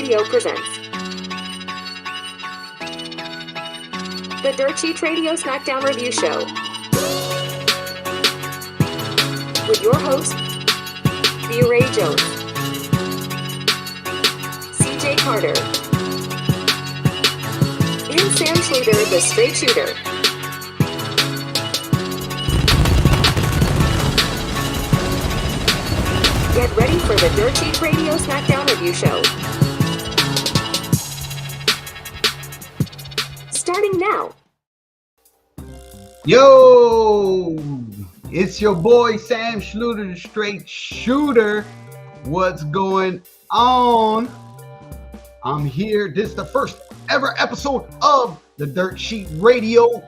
Radio presents the Sheet Radio SmackDown Review Show with your host, B. Ray Jones, CJ Carter, and Sam Schluter, the Straight Shooter. Get ready for the Sheet Radio SmackDown Review Show. Starting now. Yo, it's your boy Sam Schluter, the Straight Shooter. What's going on? I'm here. This is the first ever episode of the Sheet Radio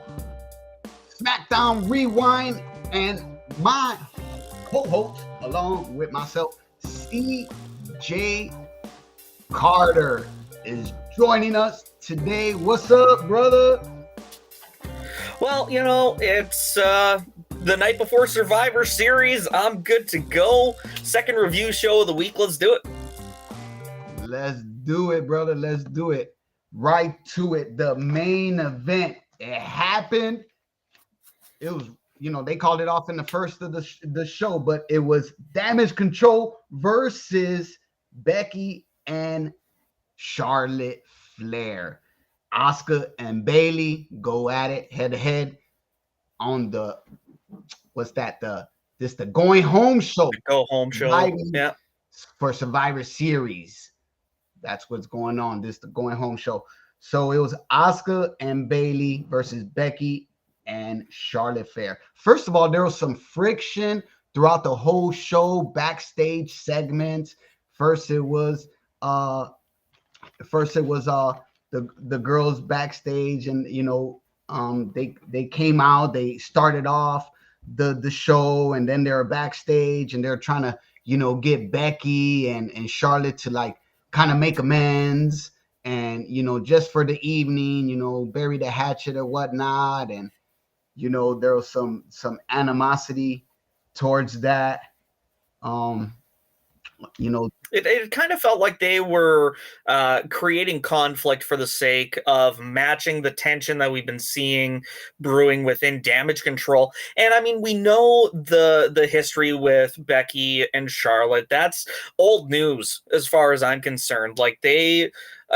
SmackDown Rewind, and my co-host, along with myself, CJ Carter, is joining us today. What's up, brother? Well, you know, it's the night before Survivor Series. I'm good to go. Second review show of the week. Let's do it. Let's do it, brother. Let's do it. Right to it. The main event. It happened. It was, you know, they called it off in the first of the show, but it was Damage Control versus Becky and Charlotte Flair. Asuka and Bayley go at it head to head on the the going home show. The go home show. Yeah. For Survivor Series. That's what's going on. This the going home show. So it was Asuka and Bayley versus Becky and Charlotte Flair. First of all, there was some friction throughout the whole show, backstage segments. First it was the girls backstage, and you know, they came out, they started off the show, and then they're backstage and they're trying to, you know, get Becky and Charlotte to like kind of make amends, and you know, just for the evening, you know, bury the hatchet or whatnot. And you know, there was some animosity towards that. You know, it kind of felt like they were creating conflict for the sake of matching the tension that we've been seeing brewing within Damage Control. And I mean, we know the history with Becky and Charlotte. That's old news as far as I'm concerned. Like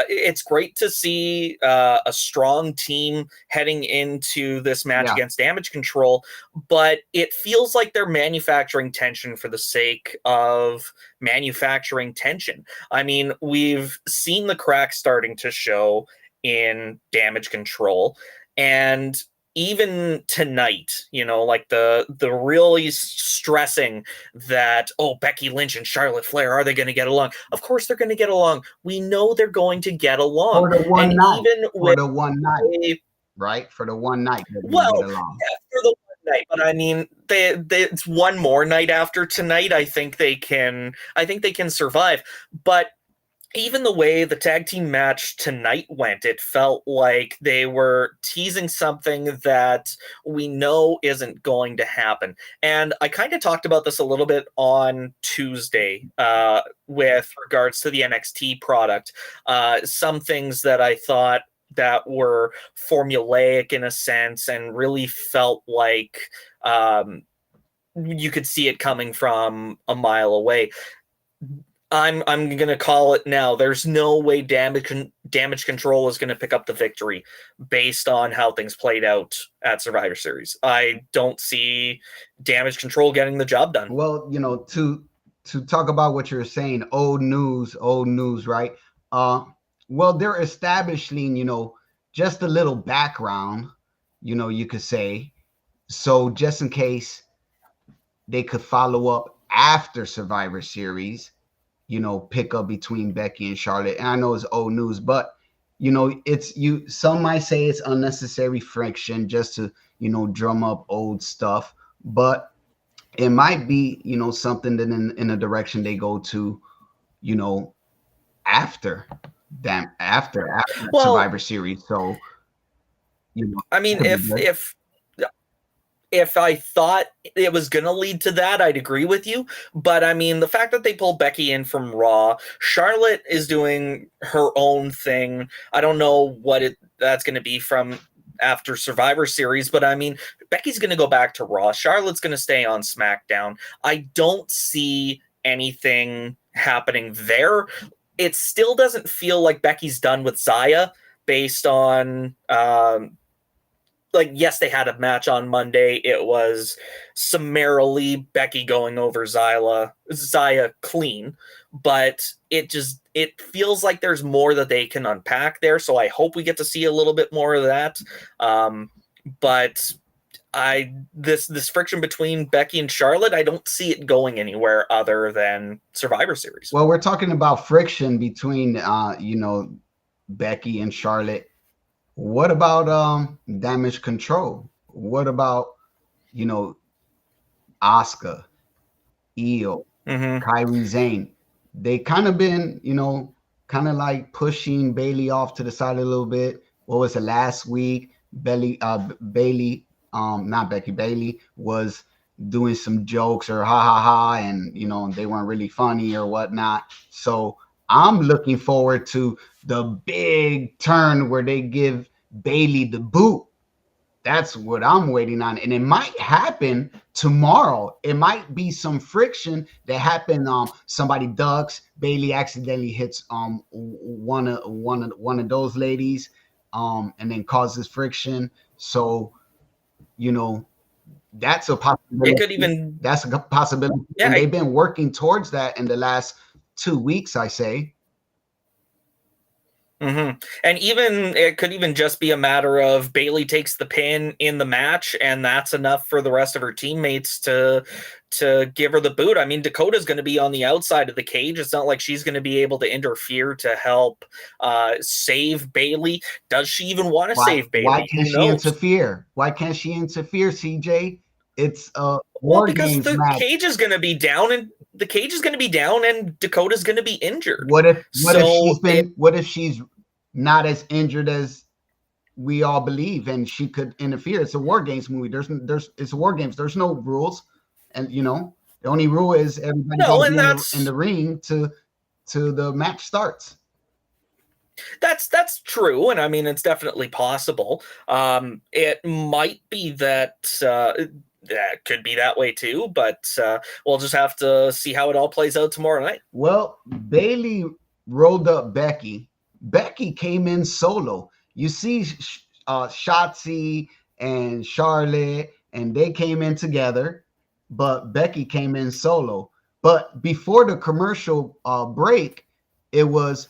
it's great to see a strong team heading into this match against Damage Control, but it feels like they're manufacturing tension for the sake of manufacturing tension. I mean, we've seen the cracks starting to show in Damage Control, and even tonight, you know, like the really stressing that, oh, Becky Lynch and Charlotte Flair, are they going to get along? Of course they're going to get along. We know they're going to get along. For the one night. Even for the one night. Right? For the one night. Well, yeah, for the one night. But I mean, it's one more night after tonight. I think they can survive. But even the way the tag team match tonight went, it felt like they were teasing something that we know isn't going to happen. And I kind of talked about this a little bit on Tuesday with regards to the NXT product. Some things that I thought that were formulaic in a sense and really felt like you could see it coming from a mile away. I'm going to call it now. There's no way Damage Control is going to pick up the victory based on how things played out at Survivor Series. I don't see Damage Control getting the job done. Well, you know, to talk about what you're saying, old news, right? Well, they're establishing, you know, just a little background, you know, you could say. So just in case they could follow up after Survivor Series, you know, pick up between Becky and Charlotte. And I know it's old news, but you know, some might say it's unnecessary friction just to, you know, drum up old stuff, but it might be, you know, something that in a direction they go to, you know, after Survivor Series. So, you know, I mean, if if I thought it was going to lead to that, I'd agree with you. But I mean, the fact that they pulled Becky in from Raw, Charlotte is doing her own thing. I don't know what that's going to be from after Survivor Series, but I mean, Becky's going to go back to Raw. Charlotte's going to stay on SmackDown. I don't see anything happening there. It still doesn't feel like Becky's done with Xia based on yes, they had a match on Monday. It was summarily Becky going over Xia clean, but it feels like there's more that they can unpack there. So I hope we get to see a little bit more of that. But this friction between Becky and Charlotte, I don't see it going anywhere other than Survivor Series. Well, we're talking about friction between Becky and Charlotte. What about Damage Control? What about Asuka, Io, Kairi Sane? They kind of been like pushing Bayley off to the side a little bit. What was it last week? Bayley was doing some jokes or ha ha ha, and they weren't really funny or whatnot. So I'm looking forward to the big turn where they give Bayley the boot. That's what I'm waiting on, and it might happen tomorrow. It might be some friction that happened. Somebody ducks. Bayley accidentally hits one of those ladies, and then causes friction. So, that's a possibility. That's a possibility. Yeah, and they've been working towards that in the last 2 weeks, I say. And it could even just be a matter of Bayley takes the pin in the match, and that's enough for the rest of her teammates to give her the boot. I mean, Dakota's going to be on the outside of the cage. It's not like she's going to be able to interfere to help save Bayley. Does she even want to save Bayley? Why can't she interfere? Why can't she interfere, CJ? It's because the match. Cage is going to be down, and the cage is going to be down, and Dakota's going to be injured. What if she's not as injured as we all believe, and she could interfere? It's a War Games movie. It's a War Games. There's no rules, and the only rule is everybody in the ring to the match starts. That's true, and I mean it's definitely possible. It might be that. That could be that way too, but we'll just have to see how it all plays out tomorrow night. Well, Bayley rolled up Becky. Becky came in solo. You see Shotzi and Charlotte, and they came in together, but Becky came in solo. But before the commercial break, it was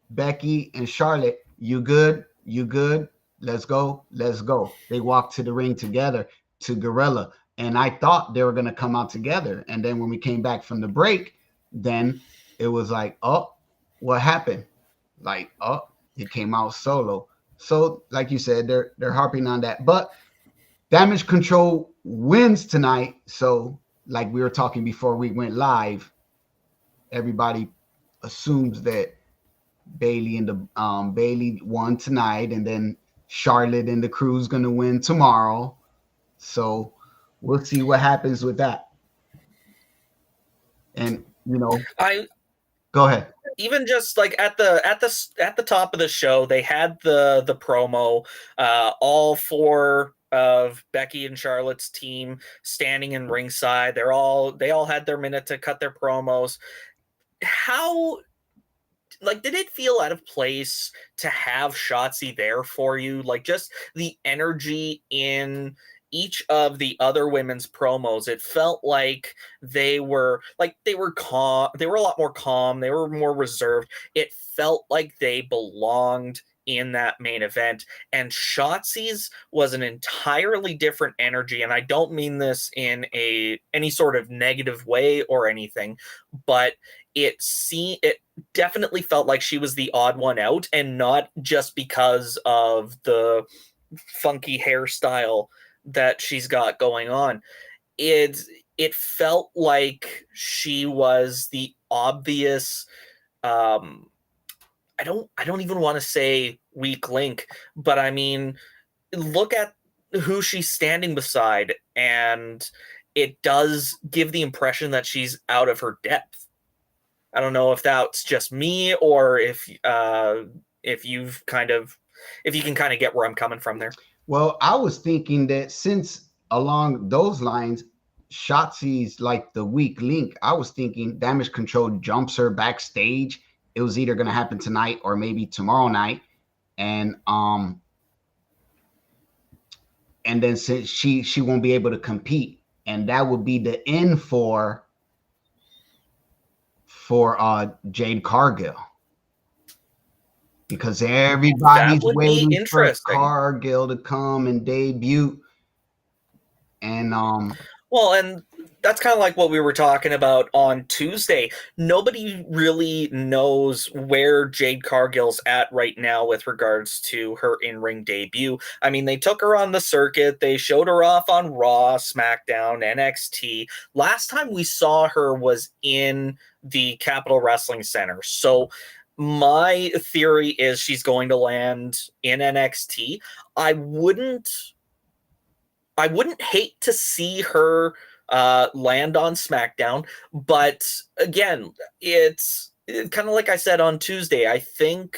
Becky and Charlotte. You good? You good? Let's go. Let's go. They walked to the ring together to Gorilla, and I thought they were going to come out together. And then when we came back from the break, then it was like, oh, what happened? Like, oh, it came out solo. So like you said, they're harping on that, but Damage Control wins tonight. So like we were talking before we went live, everybody assumes that Bayley won tonight, and then Charlotte and the crew's going to win tomorrow. So we'll see what happens with that. And go ahead. Even just like at the top of the show, they had the promo, all four of Becky and Charlotte's team standing in ringside. They all had their minute to cut their promos. How did it feel out of place to have Shotzi there for you? Like just the energy in each of the other women's promos, it felt like they were calm. They were a lot more calm. They were more reserved. It felt like they belonged in that main event, and Shotzi's was an entirely different energy. And I don't mean this in any sort of negative way or anything, but it definitely felt like she was the odd one out, and not just because of the funky hairstyle that she's got going on. It felt like she was the obvious I don't even want to say weak link, but I mean, look at who she's standing beside, and it does give the impression that she's out of her depth. I don't know if that's just me, or if you can kind of get where I'm coming from there. Well, I was thinking that since along those lines, Shotzi's like the weak link, I was thinking Damage Control jumps her backstage. It was either going to happen tonight or maybe tomorrow night. And then since she won't be able to compete, and that would be the end for Jade Cargill, because everybody's waiting for Cargill to come and debut. And well, and that's kind of like what we were talking about on Tuesday. Nobody really knows where Jade Cargill's at right now with regards to her in-ring debut. I mean, they took her on the circuit. They showed her off on Raw, SmackDown, NXT. Last time we saw her was in the Capitol Wrestling Center. So my theory is she's going to land in NXT. I wouldn't hate to see her land on SmackDown, but again, it's kind of like I said on Tuesday. I think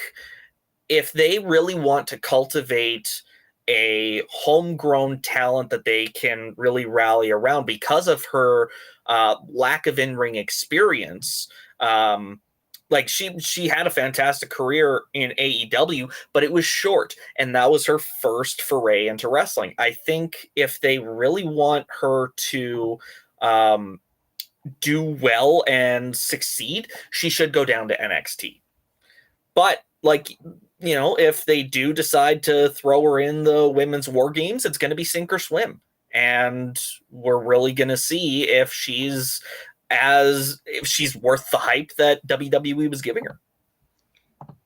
if they really want to cultivate a homegrown talent that they can really rally around because of her lack of in-ring experience, like she had a fantastic career in AEW, but it was short, and that was her first foray into wrestling. I think if they really want her to do well and succeed, she should go down to NXT. But like, you know, if they do decide to throw her in the women's war games, it's going to be sink or swim, and we're really going to see if she's worth the hype that WWE was giving her.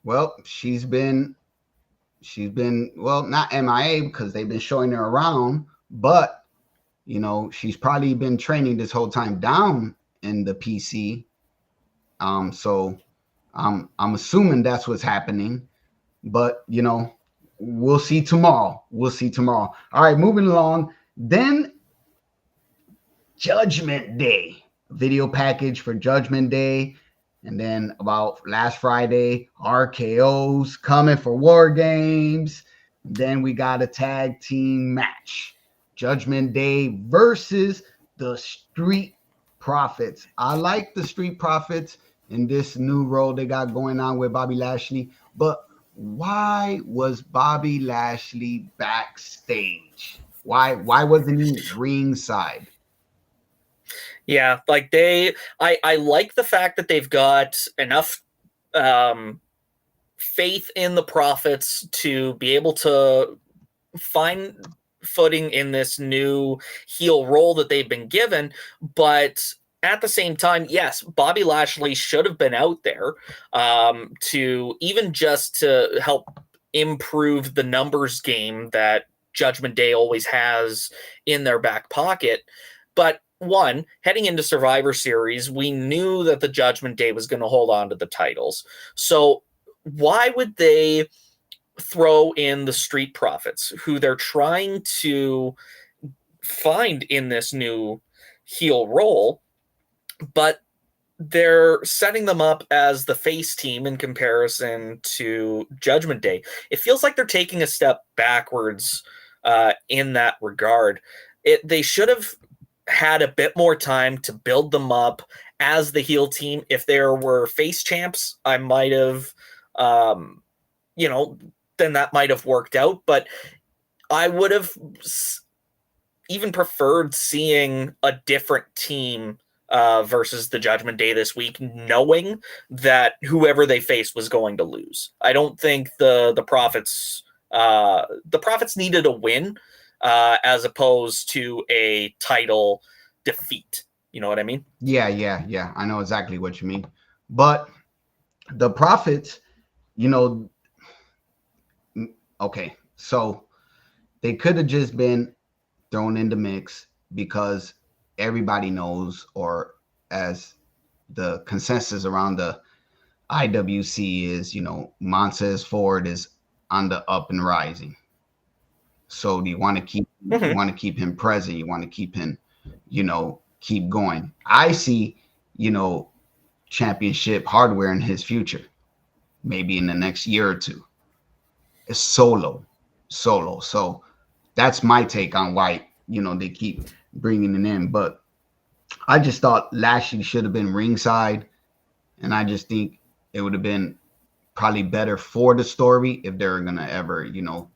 Well, she's been well, not MIA because they've been showing her around, but you know, she's probably been training this whole time down in the PC. So I'm assuming that's what's happening, but you know, we'll see tomorrow. All right, moving along. Then Judgment Day. Video package for Judgment Day, and then about last Friday, RKO's coming for War Games. Then we got a tag team match, Judgment Day versus the Street Profits. I like the Street Profits in this new role they got going on with Bobby Lashley, but why was Bobby Lashley backstage? Why wasn't he ringside? Yeah, like I like the fact that they've got enough faith in the Profits to be able to find footing in this new heel role that they've been given. But at the same time, yes, Bobby Lashley should have been out there to even just to help improve the numbers game that Judgment Day always has in their back pocket. But one, heading into Survivor Series, we knew that the Judgment Day was going to hold on to the titles. So why would they throw in the Street Profits, who they're trying to find in this new heel role, but they're setting them up as the face team in comparison to Judgment Day? It feels like they're taking a step backwards in that regard. They should have had a bit more time to build them up as the heel team. If there were face champs, I might have, then that might have worked out. But I would have even preferred seeing a different team versus the Judgment Day this week, knowing that whoever they faced was going to lose. I don't think the Profits needed a win as opposed to a title defeat. You know what I mean? Yeah. I know exactly what you mean. But the Profits, okay, so they could have just been thrown in the mix because everybody knows, or as the consensus around the IWC is, Montez Ford is on the up and rising. So you want to keep him present. You want to keep him, keep going. I see, championship hardware in his future, maybe in the next year or two. It's solo. So that's my take on why, they keep bringing it in. But I just thought Lashley should have been ringside. And I just think it would have been probably better for the story if they're going to ever,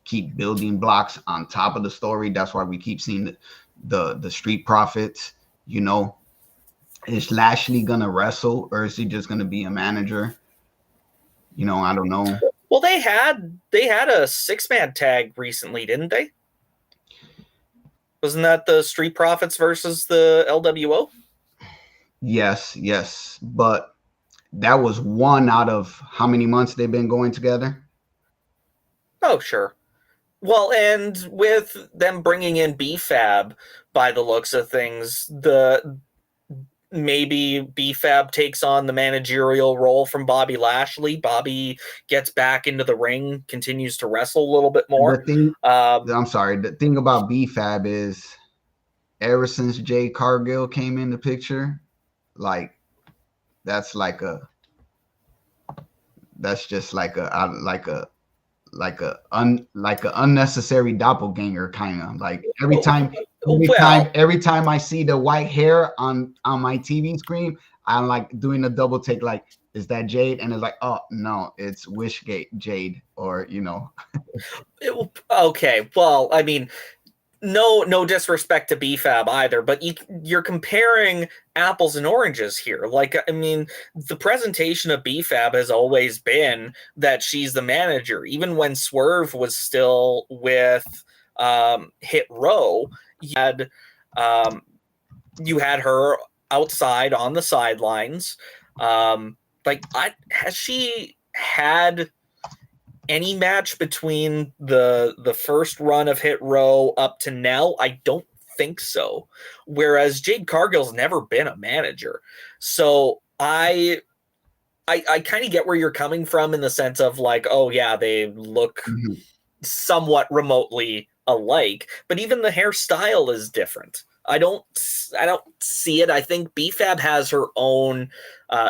keep building blocks on top of the story. That's why we keep seeing the Street Profits, Is Lashley going to wrestle, or is he just going to be a manager? I don't know. Well, they had a 6-man tag recently, didn't they? Wasn't that the Street Profits versus the LWO? Yes. But that was one out of how many months they've been going together? Oh, sure. Well, and with them bringing in B-Fab, by the looks of things, maybe B-Fab takes on the managerial role from Bobby Lashley. Bobby gets back into the ring, continues to wrestle a little bit more. The thing about B-Fab is, ever since Jade Cargill came in the picture, that's just like a unnecessary doppelganger kind of. Like every time I see the white hair on my TV screen, I'm like doing a double take, like, is that Jade? And it's like, oh no, it's Wishgate Jade, or Okay, well, I mean, no disrespect to B-Fab either, but you're comparing apples and oranges here. Like, I mean, the presentation of B-Fab has always been that she's the manager. Even when Swerve was still with Hit Row, you had her outside on the sidelines. Has she had any match between the first run of Hit Row up to now? I don't think so. Whereas Jade Cargill's never been a manager. So I kind of get where you're coming from in the sense of like, oh yeah, they look somewhat remotely alike, but even the hairstyle is different. I don't see it. I think B-Fab has her own,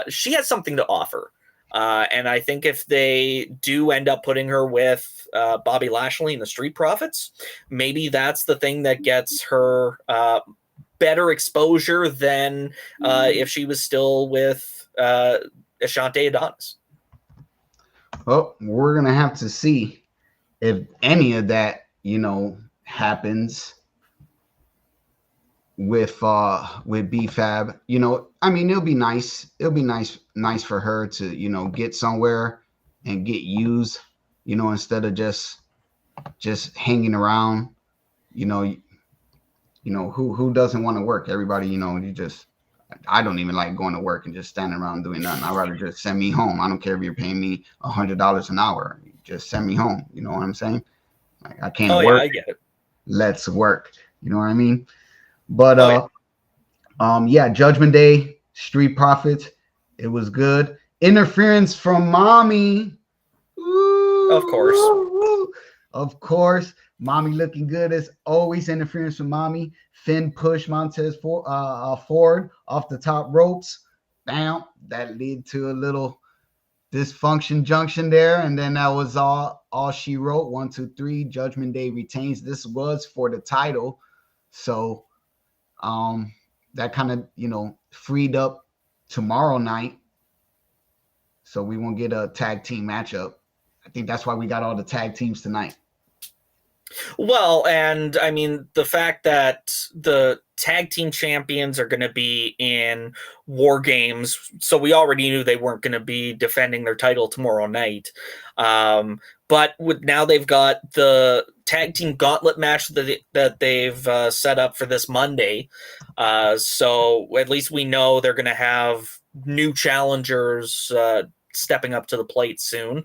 she has something to offer. And I think if they do end up putting her with Bobby Lashley and the Street Profits, maybe that's the thing that gets her better exposure than if she was still with Ashante Adonis. Well, we're going to have to see if any of that, happens with B-Fab. I mean, it'll be nice. It'll be nice for her to, get somewhere and get used, instead of just hanging around. Who doesn't want to work? Everybody, I don't even like going to work and just standing around doing nothing. I'd rather just send me home. I don't care if you're paying me $100 an hour. Just send me home. You know what I'm saying? Like, I can't work. Yeah, I get it. Let's work. You know what I mean? But Judgment Day, Street Profits, it was good. Interference from Mommy. Ooh, of course. Mommy looking good as always. Interference from Mommy. Finn push Montez forward off the top ropes. Bam. That led to a little dysfunction junction there, and then that was all she wrote. 1, 2, 3. Judgment Day retains. This was for the title, so that kind of freed up tomorrow night, so we won't get a tag team matchup. I think that's why we got all the tag teams tonight. Well, and I mean, the fact that the tag team champions are going to be in War Games, so we already knew they weren't going to be defending their title tomorrow night. But now they've got the tag team gauntlet match that they've set up for this Monday. So at least we know they're going to have new challengers stepping up to the plate soon.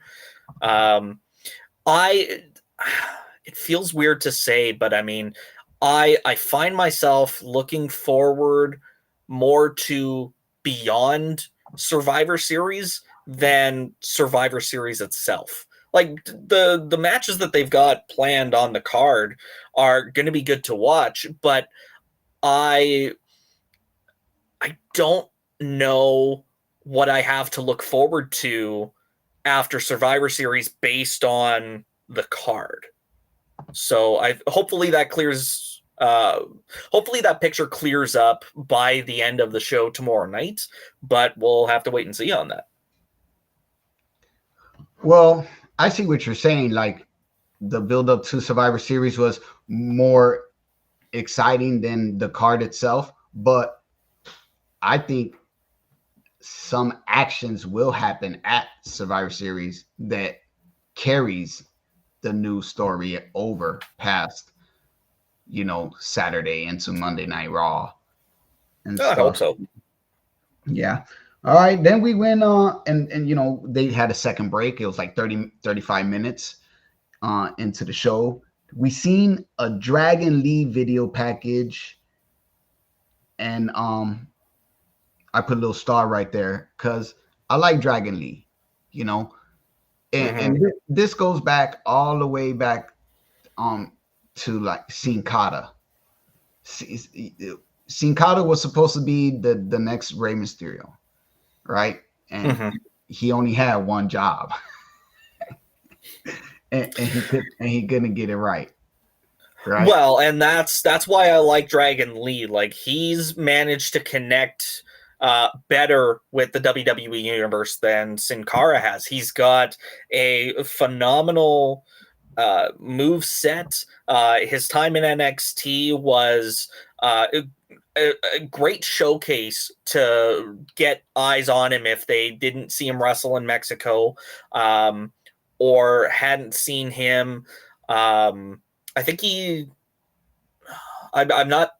It feels weird to say, but I mean, I find myself looking forward more to beyond Survivor Series than Survivor Series itself. Like the matches that they've got planned on the card are going to be good to watch, but I don't know what I have to look forward to after Survivor Series based on the card. So hopefully that picture clears up by the end of the show tomorrow night, but we'll have to wait and see on that. Well, I see what you're saying. Like the build up to Survivor Series was more exciting than the card itself, but I think some actions will happen at Survivor Series that carries the news story over past, Saturday into Monday Night Raw and stuff. I hope so. Yeah. All right. Then we went and they had a second break. It was like 35 minutes into the show. We seen a Dragon Lee video package, and I put a little star right there because I like Dragon Lee, and this goes back all the way back to like Sin Cara. Sin Cara was supposed to be the next Rey Mysterio, right? And he only had one job. and he couldn't get it right. Right. Well, and that's why I like Dragon Lee. Like, he's managed to connect better with the WWE universe than Sin Cara has. He's got a phenomenal move set. His time in NXT was a great showcase to get eyes on him if they didn't see him wrestle in Mexico or hadn't seen him. I think I'm not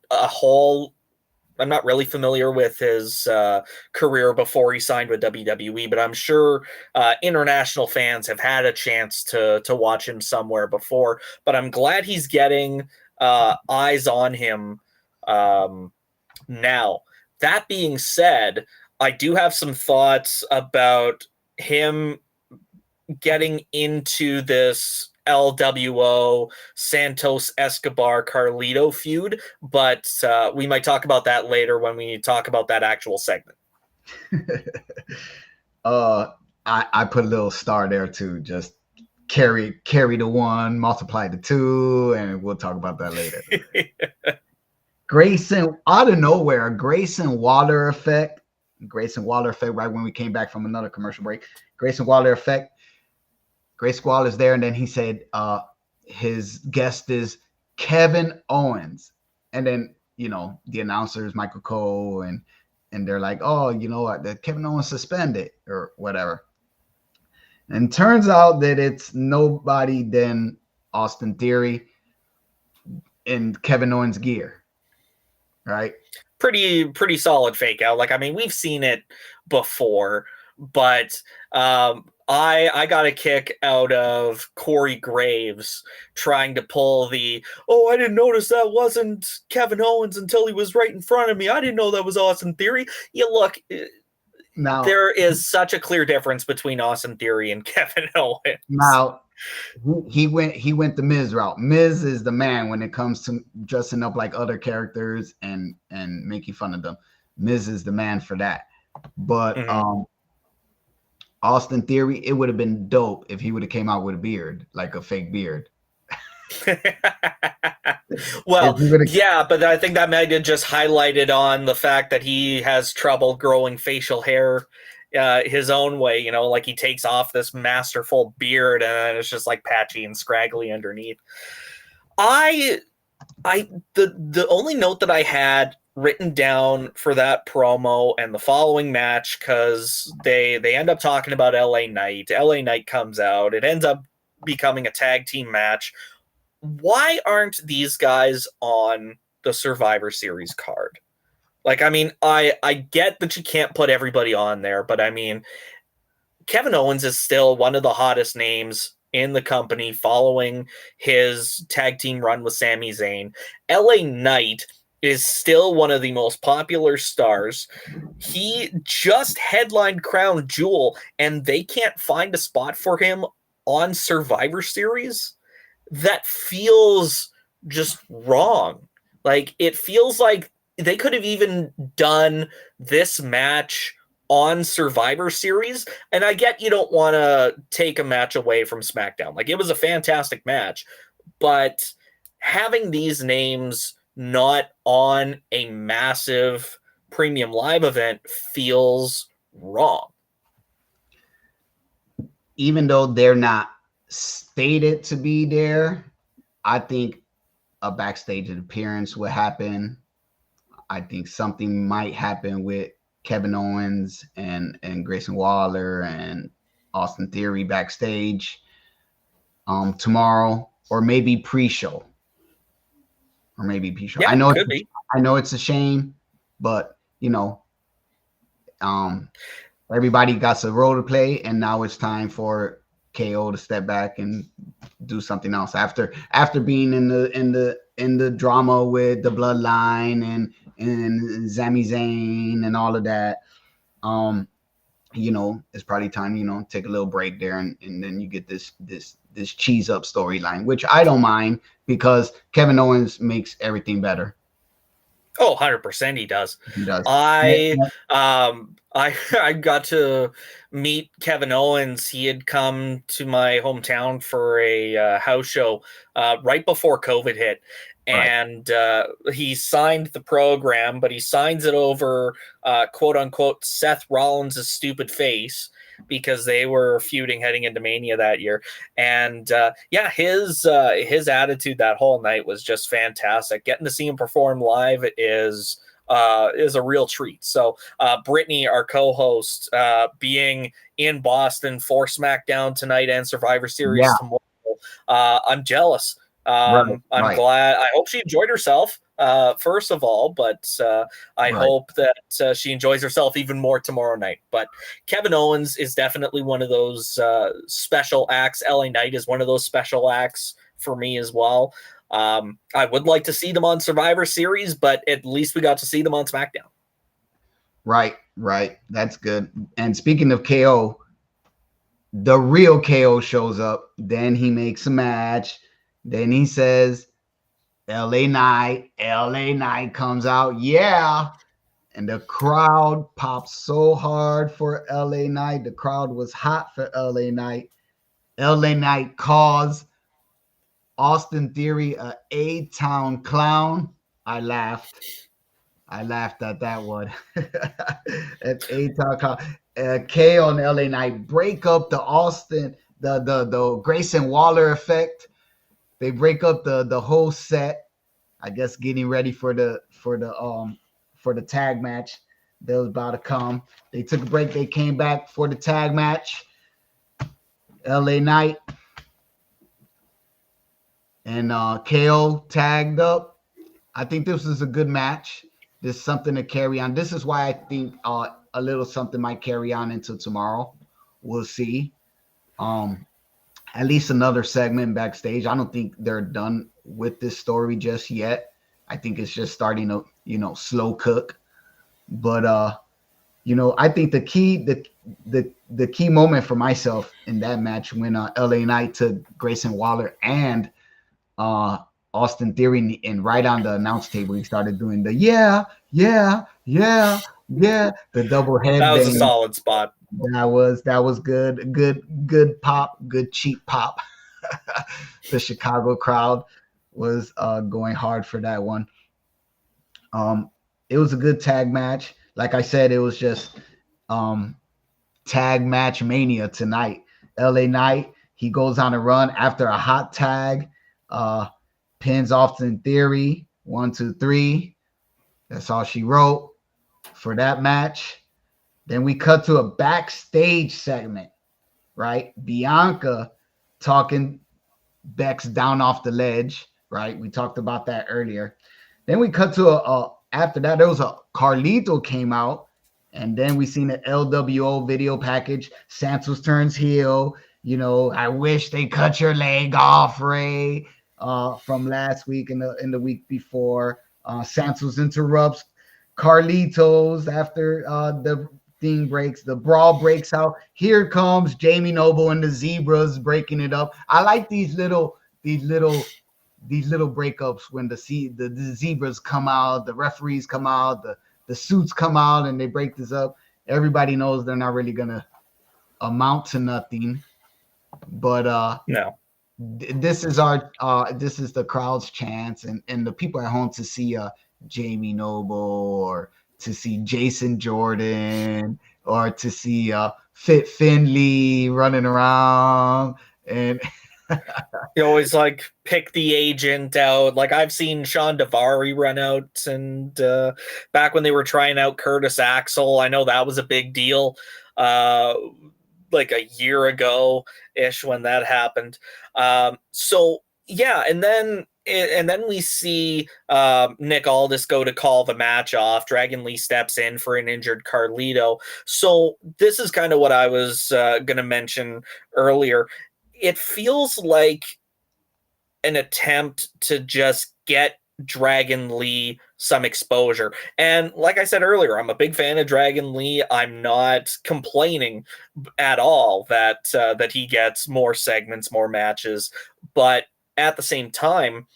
really familiar with his career before he signed with WWE, but I'm sure international fans have had a chance to watch him somewhere before. But I'm glad he's getting eyes on him now. That being said, I do have some thoughts about him getting into this LWO Santos Escobar Carlito feud, but we might talk about that later when we talk about that actual segment. I put a little star there too. Just carry the one, multiply the two, and we'll talk about that later. Grayson, out of nowhere, Grayson Waller effect, right when we came back from another commercial break. Grayson Waller effect. Grayson Waller's there, and then he said his guest is Kevin Owens. And then, the announcers, Michael Cole, and they're like, oh, that Kevin Owens suspended or whatever. And turns out that it's nobody than Austin Theory in Kevin Owens gear, right? Pretty solid fake out. Like, I mean, we've seen it before, but I got a kick out of Corey Graves trying to pull I didn't notice that wasn't Kevin Owens until he was right in front of me. I didn't know that was Austin Theory. Look, now, there is such a clear difference between Austin Theory and Kevin Owens. Now, he went the Miz route. Miz is the man when it comes to dressing up like other characters and making fun of them. Miz is the man for that. But Austin Theory, it would have been dope if he would have came out with a beard, like a fake beard. Well, yeah, but I think that might have just highlighted on the fact that he has trouble growing facial hair his own way, like he takes off this masterful beard and it's just like patchy and scraggly underneath. The only note that I had written down for that promo and the following match, because they end up talking about LA Knight. LA Knight comes out. It ends up becoming a tag team match. Why aren't these guys on the Survivor Series card? Like, I mean, I get that you can't put everybody on there, but I mean, Kevin Owens is still one of the hottest names in the company following his tag team run with Sami Zayn. LA Knight is still one of the most popular stars. He just headlined Crown Jewel, and they can't find a spot for him on Survivor Series that feels just wrong. Like, it feels like they could have even done this match on Survivor Series. And I get you don't want to take a match away from SmackDown. Like, it was a fantastic match, but having these names not on a massive premium live event feels wrong. Even though they're not stated to be there, I think a backstage appearance will happen. I think something might happen with Kevin Owens and Grayson Waller and Austin Theory backstage tomorrow, or maybe pre-show. Yeah, I know could be. I know it's a shame, but everybody got a role to play, and now it's time for KO to step back and do something else after being in the drama with the Bloodline and Sami Zayn and all of that. It's probably time, take a little break there, and then you get this cheese up storyline, which I don't mind because Kevin Owens makes everything better. Oh, 100% he does. He does. I got to meet Kevin Owens. He had come to my hometown for a house show right before COVID hit. And he signed the program, but he signs it over, quote unquote, Seth Rollins' stupid face, because they were feuding heading into Mania that year. And his attitude that whole night was just fantastic. Getting to see him perform live is a real treat. So Brittany, our co-host, being in Boston for SmackDown tonight and Survivor Series tomorrow, I'm jealous. I'm glad. I hope she enjoyed herself, first of all, but I hope that she enjoys herself even more tomorrow night. But Kevin Owens is definitely one of those special acts. LA Knight is one of those special acts for me as well. I would like to see them on Survivor Series, but at least we got to see them on SmackDown. Right. That's good. And speaking of KO, the real KO shows up. Then he makes a match. Then he says, LA Knight comes out. Yeah. And the crowd pops so hard for LA Knight. The crowd was hot for LA Knight. LA Knight calls Austin Theory a A-Town clown. I laughed at that one. That's A-Town clown. KO and LA Knight break up the Austin, the Grayson Waller effect. They break up the whole set. I guess getting ready for the tag match that was about to come. They took a break. They came back for the tag match. LA Knight and KO tagged up. I think this is a good match. This is something to carry on. This is why I think a little something might carry on into tomorrow. We'll see. At least another segment backstage. I don't think they're done with this story just yet. I think it's just starting to, slow cook. But I think the key moment for myself in that match when LA Knight took Grayson Waller and Austin Theory, and right on the announce table he started doing the the double head. That was a solid spot. That was good pop, good cheap pop. The Chicago crowd was going hard for that one. It was a good tag match. Like I said, it was just tag match mania tonight. LA Knight, he goes on a run after a hot tag, pins Austin Theory 1, 2, 3. That's all she wrote for that match. Then we cut to a backstage segment, right? Bianca talking Bex down off the ledge, right? We talked about that earlier. Then we cut to after that, there was a Carlito came out, and then we seen an LWO video package. Santos turns heel. I wish they cut your leg off, Ray, from last week and in the week before. Santos interrupts Carlitos after the thing breaks, the brawl breaks out. Here comes Jamie Noble and the Zebras breaking it up. I like these little breakups when the Zebras come out, the referees come out, the suits come out, and they break this up. Everybody knows they're not really gonna amount to nothing, but No. This is the crowd's chance, and the people at home to see Jamie Noble, or to see Jason Jordan, or to see Fit Finley running around. And you always like pick the agent out. Like I've seen Sean Davari run out, and back when they were trying out Curtis Axel, I know that was a big deal. Like a year ago ish when that happened. So yeah, and then we see Nick Aldis go to call the match off. Dragon Lee steps in for an injured Carlito. So this is kind of what I was going to mention earlier. It feels like an attempt to just get Dragon Lee some exposure. And like I said earlier, I'm a big fan of Dragon Lee. I'm not complaining at all that he gets more segments, more matches. But at the same time,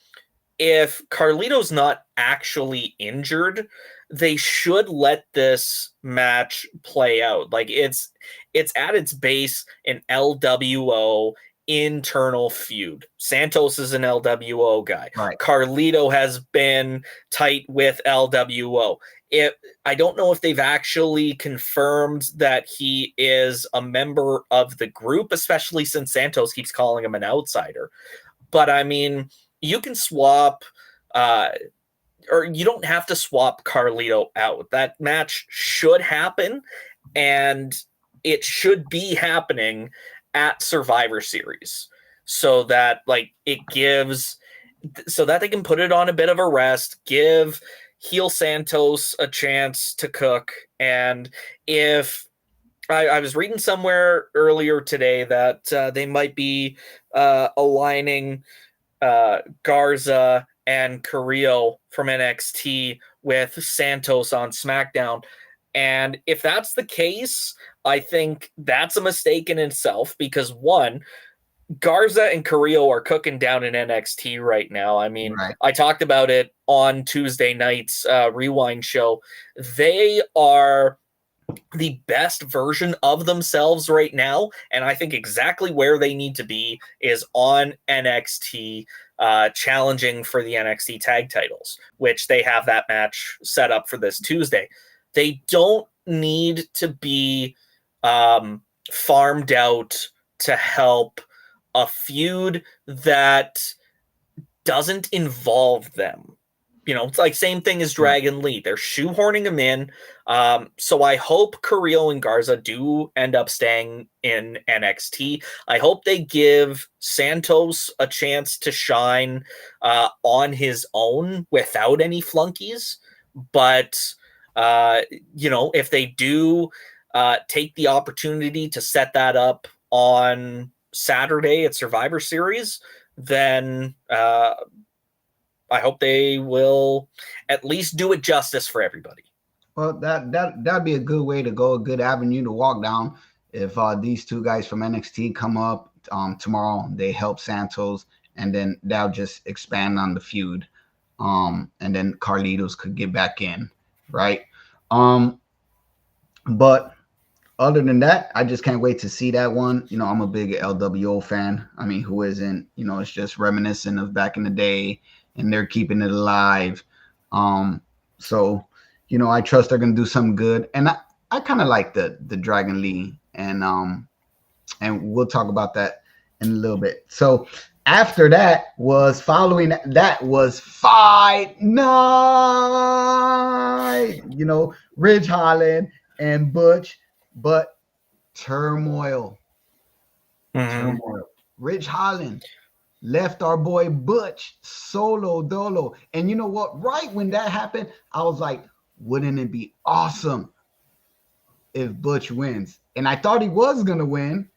if Carlito's not actually injured, they should let this match play out. Like it's at its base an LWO internal feud. Santos is an LWO guy. Right. Carlito has been tight with LWO. I don't know if they've actually confirmed that he is a member of the group, especially since Santos keeps calling him an outsider. But I mean, you can swap, or you don't have to swap Carlito out. That match should happen, and it should be happening at Survivor Series, so that they can put it on a bit of a rest, give heel Santos a chance to cook. And if I was reading somewhere earlier today that they might be aligning Garza and Carrillo from NXT with Santos on SmackDown. And if that's the case, I think that's a mistake in itself, because one, Garza and Carrillo are cooking down in NXT right now. I mean, right. I talked about it on Tuesday night's Rewind show. They are the best version of themselves right now, and I think exactly where they need to be is on NXT, challenging for the NXT tag titles, which they have that match set up for this Tuesday. They don't need to be farmed out to help a feud that doesn't involve them. You know, it's like same thing as Dragon Lee. They're shoehorning him in. So I hope Carrillo and Garza do end up staying in NXT. I hope they give Santos a chance to shine on his own without any flunkies. But if they do take the opportunity to set that up on Saturday at Survivor Series, then I hope they will at least do it justice for everybody. Well, that'd be a good way to go, a good avenue to walk down. If these two guys from NXT come up tomorrow, they help Santos, and then that'll just expand on the feud. And then Carlitos could get back in, right? But other than that, I just can't wait to see that one. You know, I'm a big LWO fan. I mean, who isn't? You know, it's just reminiscent of back in the day, and they're keeping it alive. So, you know, I trust they're gonna do something good. And I kind of like the Dragon Lee, and we'll talk about that in a little bit. So after that was Fight Night. You know, Ridge Holland and Butch, but turmoil. Ridge Holland left our boy Butch solo dolo. And you know what? Right when that happened, I was like, wouldn't it be awesome if Butch wins? And I thought he was going to win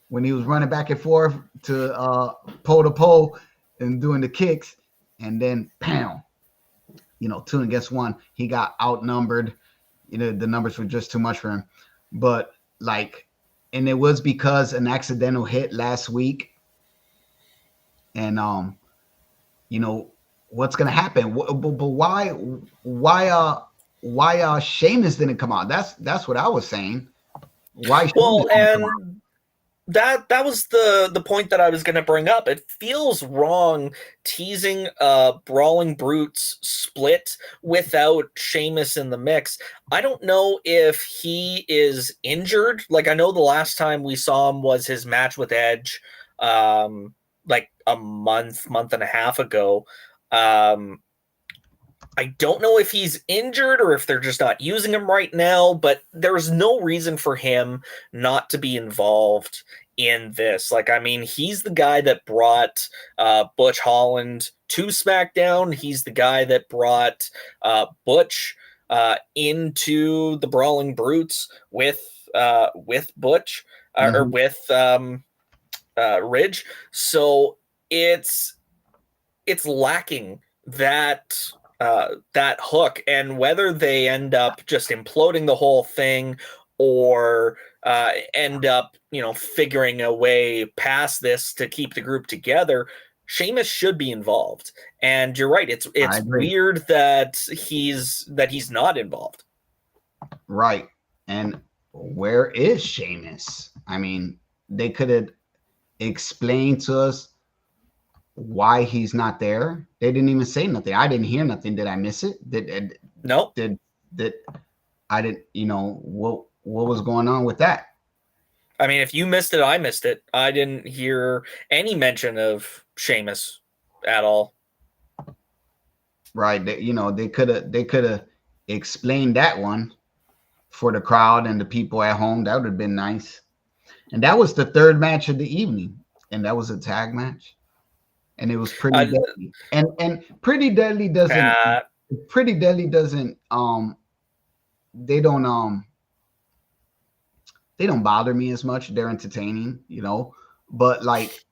when he was running back and forth to pole to pole and doing the kicks. And then, bam, you know, 2 against 1, he got outnumbered. the numbers were just too much for him. But like, and it was because an accidental hit last week, and what's gonna happen? But why Sheamus didn't come out? That's what I was saying. Why? Well, Sheamus didn't come out? and that was the point that I was going to bring up. It feels wrong teasing Brawling Brutes split without Sheamus in the mix. I don't know if he is injured. Like, I know the last time we saw him was his match with Edge, like a month and a half ago. I don't know if he's injured or if they're just not using him right now, but there's no reason for him not to be involved in this. Like, I mean, he's the guy that brought Butch Holland to SmackDown. He's the guy that brought Butch into the Brawling Brutes with Butch or with Ridge. So it's lacking that hook, and whether they end up just imploding the whole thing or end up figuring a way past this to keep the group together, Sheamus should be involved. And you're right, it's weird that he's not involved. Right. And where is Sheamus? I mean, they could have explained to us why he's not there. They didn't even say nothing. I didn't hear nothing. Did I miss it? Nope. Did I didn't, what was going on with that? I mean, if you missed it, I missed it. I didn't hear any mention of Sheamus at all. Right. They could have explained that one for the crowd and the people at home. That would have been nice. And that was the third match of the evening. And that was a tag match. And it was Pretty Deadly. And Pretty Deadly doesn't they don't bother me as much. They're entertaining, but like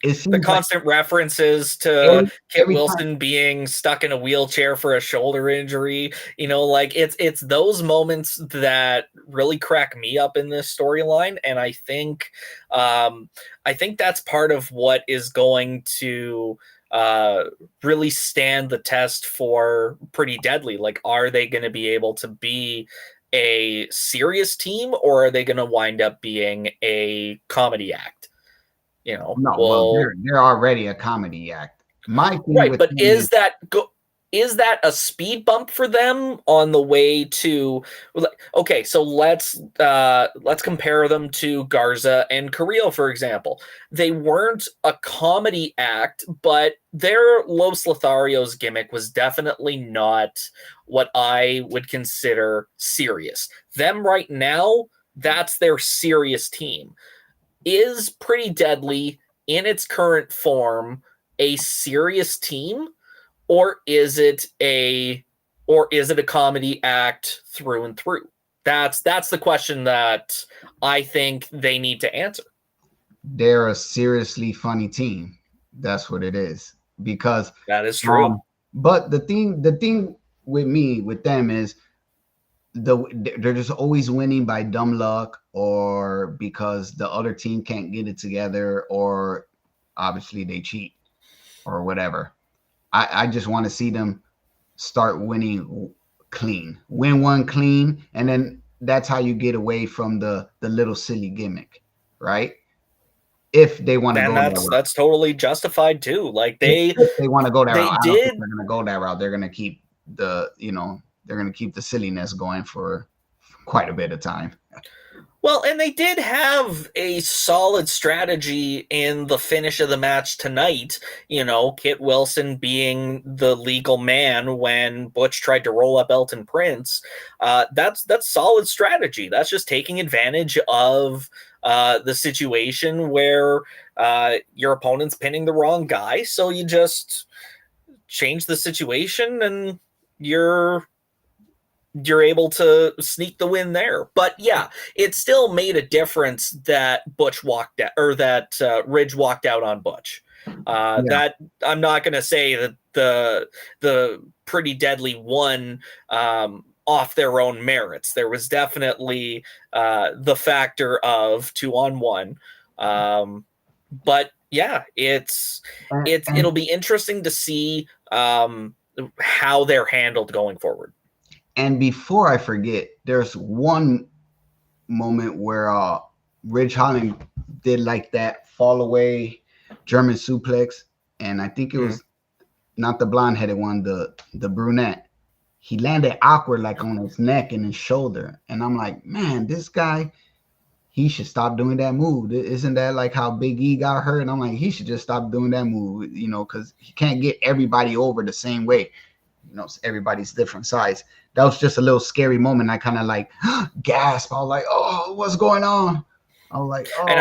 it seems the constant references to Kit Wilson being stuck in a wheelchair for a shoulder injury, like it's those moments that really crack me up in this storyline. And I think that's part of what is going to really stand the test for Pretty Deadly. Like, are they going to be able to be a serious team, or are they going to wind up being a comedy act? They're already a comedy act. My thing, right? But is that a speed bump for them on the way to? Okay, so let's compare them to Garza and Carrillo, for example. They weren't a comedy act, but their Los Lotharios gimmick was definitely not what I would consider serious. Them right now, that's their serious team. Is Pretty Deadly in its current form a serious team, or is it a comedy act through and through? That's the question that I think they need to answer. They're a seriously funny team. That's what it is. Because that is true. But the thing with them is they're just always winning by dumb luck, or because the other team can't get it together, or obviously they cheat or whatever. I just want to see them start winning clean, win one clean, and then that's how you get away from the little silly gimmick, right? If they want to go that route. That's totally justified too. Like they want to go that route. I don't think they're going to go that route. They're going to keep they're going to keep the silliness going for quite a bit of time. Well, and they did have a solid strategy in the finish of the match tonight. Kit Wilson being the legal man when Butch tried to roll up Elton Prince. That's solid strategy. That's just taking advantage of the situation where your opponent's pinning the wrong guy. So you just change the situation and you're able to sneak the win there. But yeah, it still made a difference that Butch walked out, or that Ridge walked out on Butch. That I'm not going to say that the Pretty Deadly won off their own merits. There was definitely the factor of 2-on-1. But yeah, it'll be interesting to see how they're handled going forward. And before I forget, there's one moment where Ridge Holland did like that fall away German suplex, and I think it was not the blonde-headed one, the brunette. He landed awkward, like on his neck and his shoulder, and I'm like, man, this guy, he should stop doing that move. Isn't that like how Big E got hurt? And I'm like, he should just stop doing that move, because he can't get everybody over the same way. Everybody's different size. That was just a little scary moment. I kind of like gasped. I was like, oh, what's going on? I was like, oh. And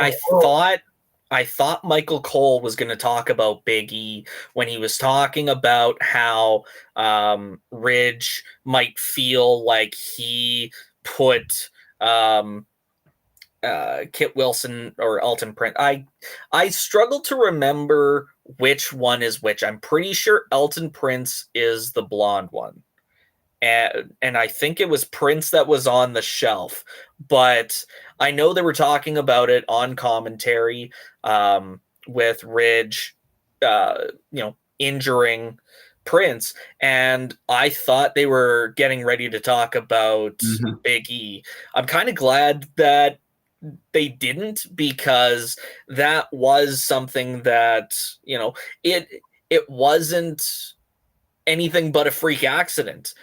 I thought Michael Cole was going to talk about Big E when he was talking about how Ridge might feel like he put Kit Wilson or Elton Prince. I struggle to remember which one is which. I'm pretty sure Elton Prince is the blonde one. And I think it was Prince that was on the shelf, but I know they were talking about it on commentary with Ridge, injuring Prince, and I thought they were getting ready to talk about Big E. I'm kind of glad that they didn't, because that was something that, it wasn't anything but a freak accident,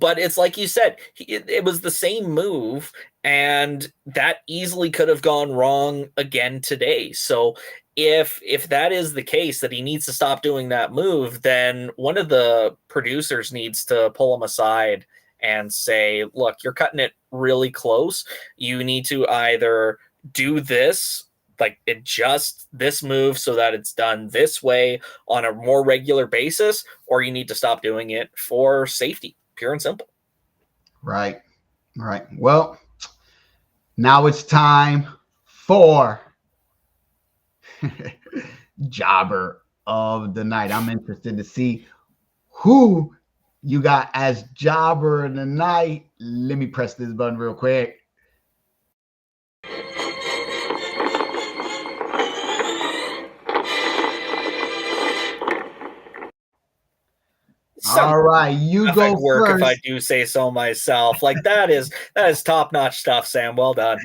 but it's like you said, it was the same move, and that easily could have gone wrong again today. So if that is the case, that he needs to stop doing that move, then one of the producers needs to pull him aside and say, look, you're cutting it really close. You need to either do this, like adjust this move so that it's done this way on a more regular basis, or you need to stop doing it for safety, pure and simple. Right. Well, now it's time for Jobber of the Night. I'm interested to see who you got as Jobber of the Night. Let me press this button real quick. All right, you go work first. If I do say so myself. Like that is top-notch stuff, Sam. Well done.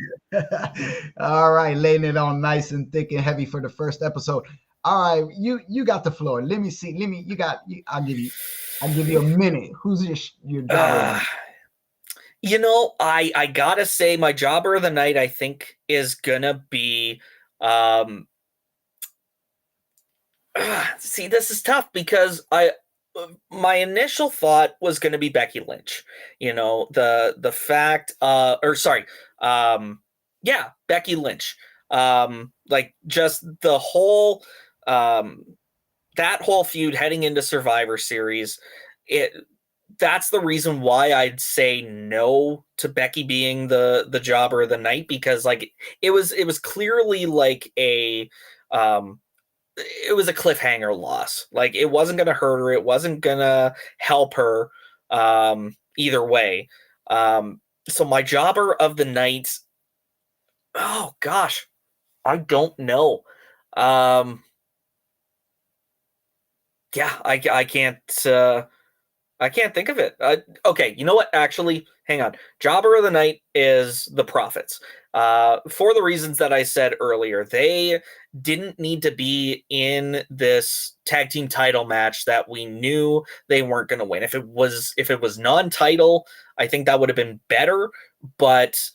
All right, laying it on nice and thick and heavy for the first episode. All right, you got the floor. Let me see. I'll give you a minute. Who's your jobber? I gotta say my Jobber of the Night, I think, is gonna be see, this is tough because my initial thought was going to be Becky Lynch. The fact, Becky Lynch. Like just the whole, that whole feud heading into Survivor Series. That's the reason why I'd say no to Becky being the Jobber of the Night, because like it was clearly like it was a cliffhanger loss. Like it wasn't going to hurt her. It wasn't going to help her either way. So my Jobber of the Night, oh gosh, I don't know. I can't think of it. Okay, you know what? Actually, hang on. Jobber of the Night is the Profits. For the reasons that I said earlier, they didn't need to be in this tag team title match that we knew they weren't going to win. If it was non-title, I think that would have been better, but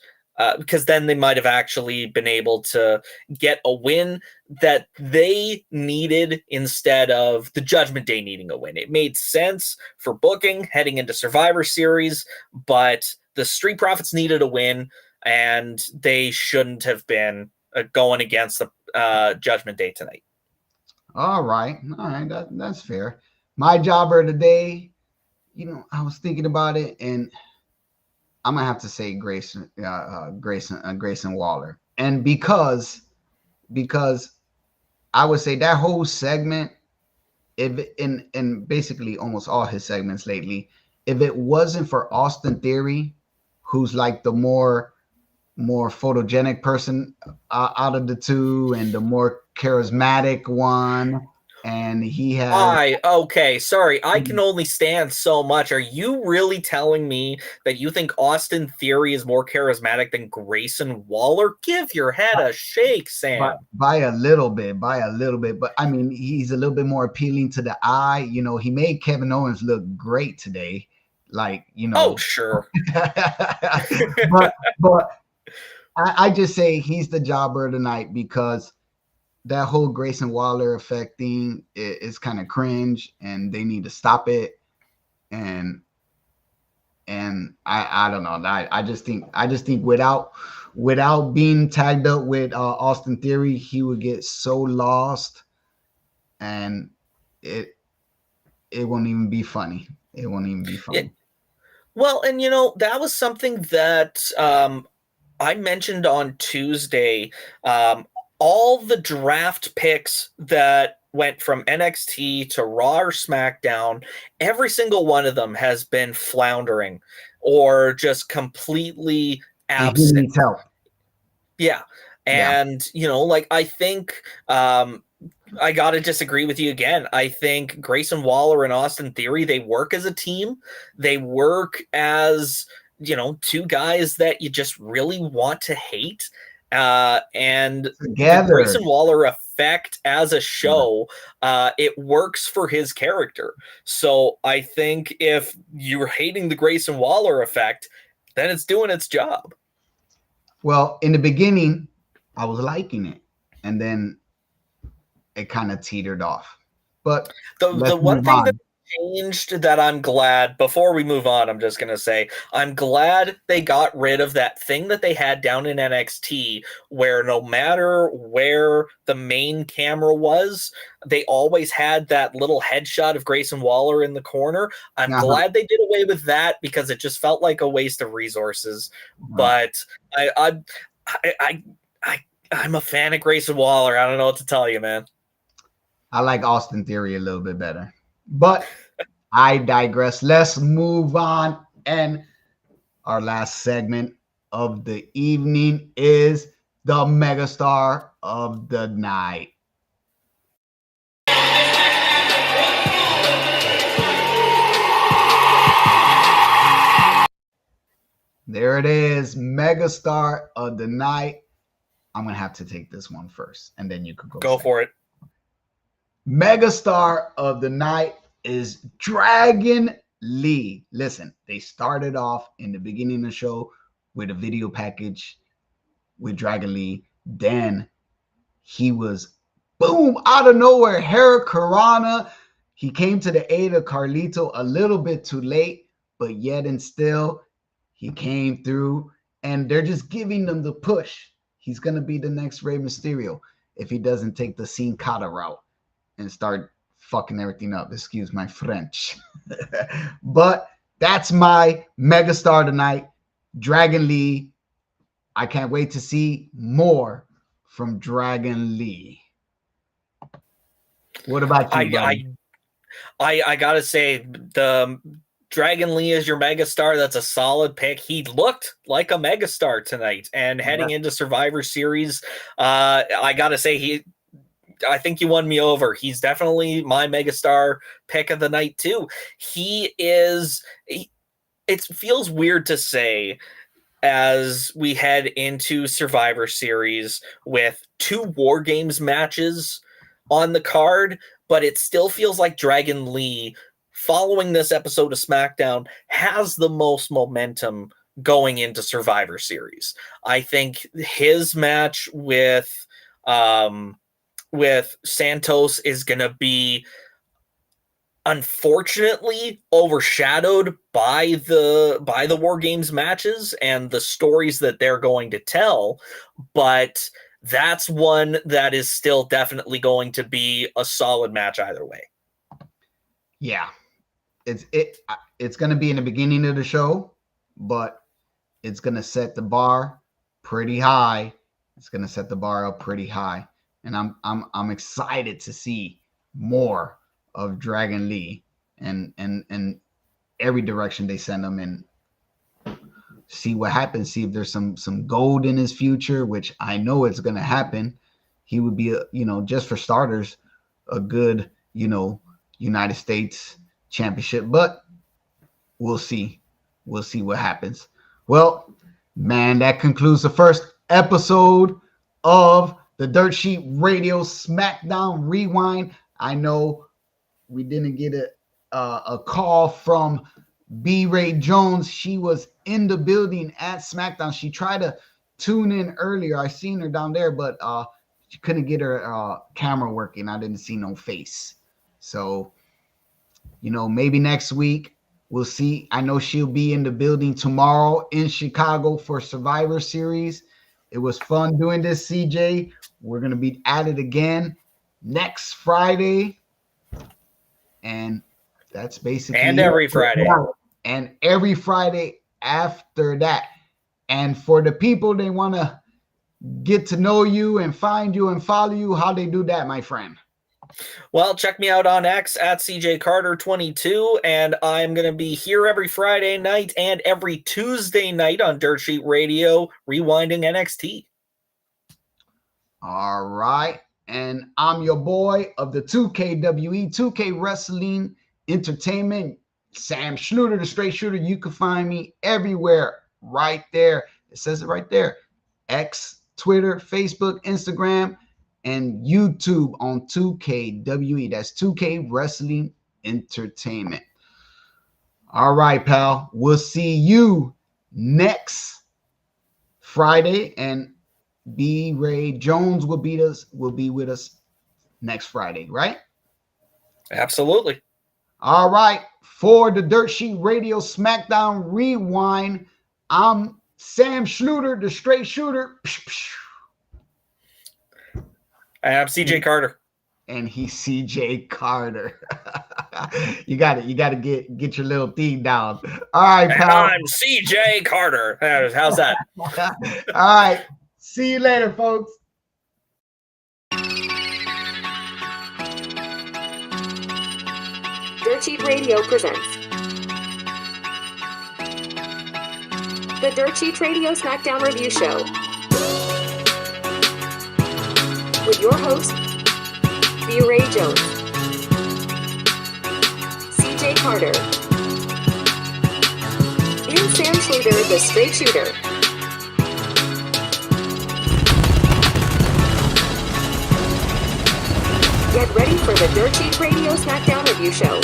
because then they might have actually been able to get a win that they needed instead of the Judgment Day needing a win. It made sense for booking heading into Survivor Series, but the Street Profits needed a win, and they shouldn't have been going against the Judgment Day tonight. All right. That's fair. My Jobber of the Day, I was thinking about it, and I'm gonna have to say Grayson Waller, and because I would say that whole segment, in basically almost all his segments lately, if it wasn't for Austin Theory, who's like the more photogenic person out of the two and the more charismatic one, and he has Okay, sorry, I can only stand so much. Are you really telling me that you think Austin Theory is more charismatic than Grayson Waller? Give your head a shake, Sam. by a little bit, but I mean, he's a little bit more appealing to the eye. You know, he made Kevin Owens look great today, like, you know. Oh, sure. but I just say he's the jobber of the night, because that whole Grayson Waller effect thing is kind of cringe, and they need to stop it. And I don't know. I just think without being tagged up with Austin Theory, he would get so lost, and it won't even be funny. It won't even be funny. Well, and you know, that was something that I mentioned on Tuesday. All the draft picks that went from NXT to Raw or SmackDown, every single one of them has been floundering or just completely absent. He needs help. Yeah. And, you know, like, I think I got to disagree with you again. I think Grayson Waller and Austin Theory, they work as a team. They work as, you know, two guys that you just really want to hate. And together, the Grayson Waller effect as a show, it works for his character. So I think if you're hating the Grayson Waller effect, then it's doing its job. Well, in the beginning, I was liking it, and then it kind of teetered off. But the one thing that changed that I'm glad, before we move on, I'm just going to say, I'm glad they got rid of that thing that they had down in NXT where no matter where the main camera was, they always had that little headshot of Grayson Waller in the corner. I'm glad they did away with that, because it just felt like a waste of resources. But I'm a fan of Grayson Waller. I don't know what to tell you, man. I like Austin Theory a little bit better. But I digress. Let's move on. And our last segment of the evening is the megastar of the night. There it is, megastar of the night. I'm going to have to take this one first, and then you could go for it. Megastar of the night is Dragon Lee. Listen, they started off in the beginning of the show with a video package with Dragon Lee. Then he was, boom, out of nowhere, Hurricanrana. He came to the aid of Carlito a little bit too late, but yet and still, he came through, and they're just giving them the push. He's going to be the next Rey Mysterio if he doesn't take the Sin Cara route and start fucking everything up. Excuse my French. But that's my megastar tonight, Dragon Lee. I can't wait to see more from Dragon Lee. What about you, buddy? I gotta say, the Dragon Lee is your megastar. That's a solid pick. He looked like a megastar tonight, and heading into Survivor Series, I gotta say, I think you won me over. He's definitely my megastar pick of the night too. It feels weird to say as we head into Survivor Series with 2 War Games matches on the card, but it still feels like Dragon Lee, following this episode of SmackDown, has the most momentum going into Survivor Series. I think his match with Santos is going to be unfortunately overshadowed by the War Games matches and the stories that they're going to tell, but that's one that is still definitely going to be a solid match either way. Yeah. It's going to be in the beginning of the show, but it's going to set the bar pretty high. It's going to set the bar up pretty high. And I'm excited to see more of Dragon Lee. And every direction they send him, and see what happens. See if there's some gold in his future, which I know it's going to happen. He would be, just for starters, a good, United States championship, but we'll see. We'll see what happens. Well, man, that concludes the first episode of the Dirt Sheet Radio SmackDown Rewind. I know we didn't get a call from B. Ray Jones. She was in the building at SmackDown. She tried to tune in earlier. I seen her down there, but she couldn't get her camera working. I didn't see no face. So, maybe next week we'll see. I know she'll be in the building tomorrow in Chicago for Survivor Series. It was fun doing this, CJ. We're going to be at it again next Friday. And that's basically and every Friday. And every Friday after that. And for the people, they want to get to know you and find you and follow you, how they do that, my friend? Well, check me out on X at CJ Carter22, and I'm going to be here every Friday night and every Tuesday night on Dirt Sheet Radio, rewinding NXT. All right. And I'm your boy of the 2KWE, 2K Wrestling Entertainment, Sam Schluter, the Straight Shooter. You can find me everywhere right there. It says it right there. X, Twitter, Facebook, Instagram, and YouTube on 2KWE. That's 2K Wrestling Entertainment. All right, pal. We'll see you next Friday, and B. Ray Jones will be with us next Friday, right? Absolutely. All right. For the Dirt Sheet Radio SmackDown Rewind, I'm Sam Schluter, the Straight Shooter. I have CJ Carter. And he's CJ Carter. You got to get your little theme down. All right, pal. I'm CJ Carter. How's that? All right. See you later, folks. Dirt Sheet Radio presents the Dirt Sheet Radio SmackDown Review Show with your host, B. Ray Jones, CJ Carter, and Sam Schluter, the Straight Shooter. Get ready for the Dirt Sheet Radio SmackDown Review Show.